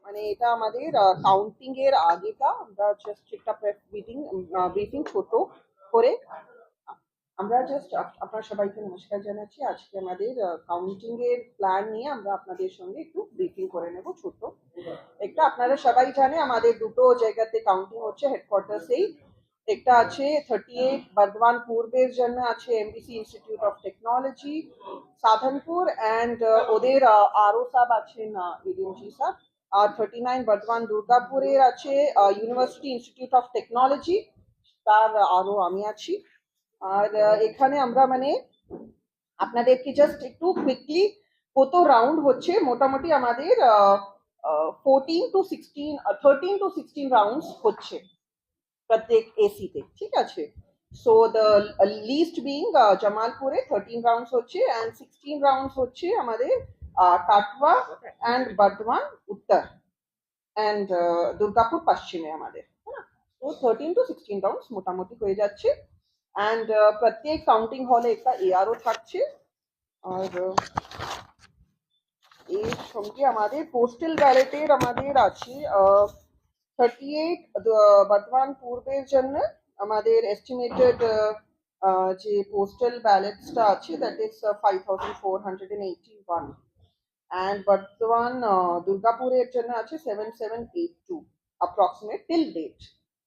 মানে এটা আমাদের কাউন্টিং এর আগেটা আমরা জাস্ট একটা প্রেস ব্রিফিং ছোট করে আমরা জাস্ট আপনার সবাইকে নমস্কার জানাচ্ছি। আজকে আমাদের কাউন্টিং এর প্ল্যান নিয়ে আমরা আপনাদের সঙ্গে একটু ব্রিফিং করে নেব ছোট একটা। আপনারা সবাই জানে আমাদের দুটো জায়গাতে কাউন্টিং হচ্ছে হেডকোয়ার্টার্সেই। একটা আছে 38 বর্ধমান পূর্বের জন্য আছে MBC institute of technology Sadhanpur and ওদের আরও সাব আছেন এডিএমজি সাব। আর 39 বর্ধমান দুর্গাপুরের আছে ইউনিভার্সিটি ইনস্টিটিউট অফ টেকনোলজি, তার আরও আমি আছি। আর এখানে আমরা মানে আপনাদেরকে জাস্ট একটু কুইকলি কত রাউন্ড হচ্ছে, মোটামুটি আমাদের 13 to 16 রাউন্ডস হচ্ছে প্রত্যেক এসিতে, ঠিক আছে। সো দ্য লিস্ট বিং জামালপুরে 13 রাউন্ডস হচ্ছে অ্যান্ড 16 রাউন্ডস হচ্ছে আমাদের কাটওয়া অ্যান্ড বর্ধমান উত্তর অ্যান্ড দুর্গাপুর পশ্চিমে আমাদের, তো 13 to 16 রাউন্ডস মোটামুটি হয়ে যাচ্ছে। অ্যান্ড প্রত্যেক কাউন্টিং হলে একটা এআরও থাকছে। আর এর সঙ্গে আমাদের পোস্টাল ব্যালেটের আমাদের আছে 38 বর্ধমান পূর্বের জন্য আমাদের এস্টিমেটেড যে পোস্টাল ব্যালেটসটা আছে দ্যাট ইজ 5481 অ্যান্ড বর্ধমান দুর্গাপুরের জন্য আছে 7782 অ্যাপ্রক্সিমেট টিল ডেট।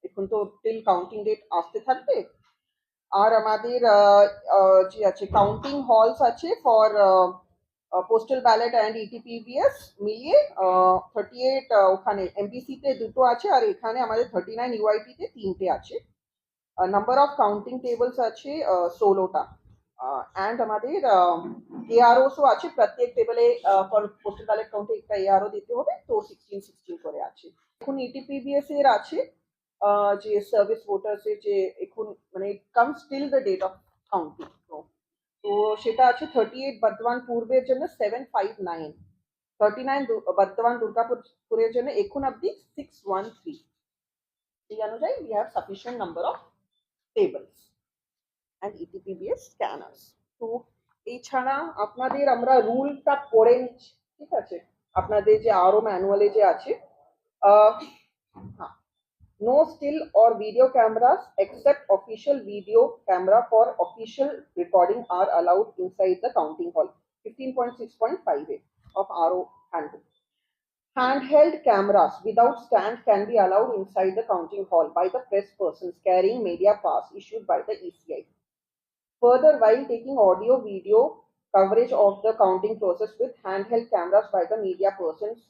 এখন তো টিল কাউন্টিং ডেট আসতে থাকবে। আর আমাদের যে আছে কাউন্টিং হলস আছে for postal ballot and ETPBS মিলিয়ে 38 ওখানে এমপিসি তে দুটো আছে আর এখানে আমাদের 39 ইউআইটি তে তিনটে আছে। নাম্বার অফ কাউন্টিং টেবলস আছে 16টা অ্যান্ড আমাদের এআরওসও আছে প্রত্যেক টেবিলে। ফর পোস্টাল ব্যালেট কাউন্টে একটা এআরও দিতে হবে, তো 16 করে আছে। এখন ইটিপিবিএস এর আছে যে সার্ভিস ভোটার্স এর যে এখন মানে comes till the date of counting, তো সেটা আছে 38 বর্ধমান পূর্বের জন্য 759, 39 বর্ধমান দুর্গাপুরের জন্য এখন অব্দি 613। এই অনুযায়ী we have sufficient number of tables and ETPBS scanners. তো এছাড়া আপনাদের আমরা রুলটা পড়ে নিচ্ছি, ঠিক আছে। আপনাদের যে আরো ম্যানুয়ালে যে আছে no still or video cameras except official video camera for official recording are allowed inside the counting hall. 15.6.5 of RO handbook. Handheld cameras without stand can be allowed inside the counting hall by the press persons carrying media pass issued by the ECI. Further, while taking audio video coverage of the counting process with handheld cameras by the media persons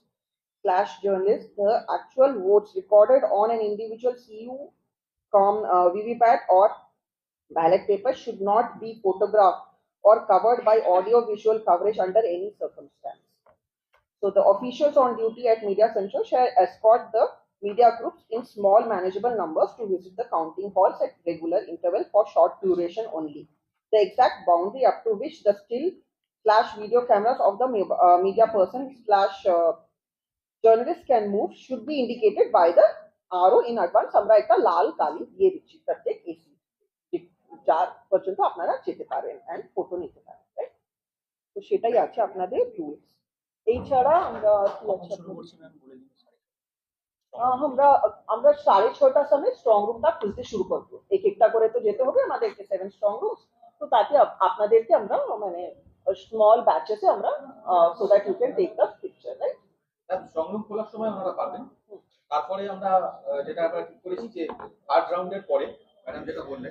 / journalists, the actual votes recorded on an individual CU-COM VVPAT or ballot paper should not be photographed or covered by audio-visual coverage under any circumstance. So the officials on duty at media center shall escort the media groups in small manageable numbers to visit the counting halls at regular interval for short duration only. The exact boundary up to which the still / video cameras of the media person / journalist can move should be indicated by the RO in advance. আমরা একটা লাল কালি দিয়ে দিচ্ছি প্রত্যেক AC যার পর্যন্ত আপনারা যেতে পারেন এন্ড ফটো নিতে পারেন, রাইট। তো সেটাই আছে আপনাদের রুলস। এছাড়া আমরা কি আছে আমরা 6:30টার সময় স্ট্রং রুমটা খুলতে শুরু করবো। এক একটা করে তো যেতে হবে আমাদেরকে 7 স্ট্রং রুম, তো তাতে আপনাদেরকে আমরা মানে স্মল ব্যাচেসে আমরা so that you can take the picture, right. Strong room খোলার সময় আপনারা পাবেন। তারপরে আমরা যেটা আমরা ঠিক করেছি যে থার্ড রাউন্ডের পরে ম্যাডাম যেটা বললেন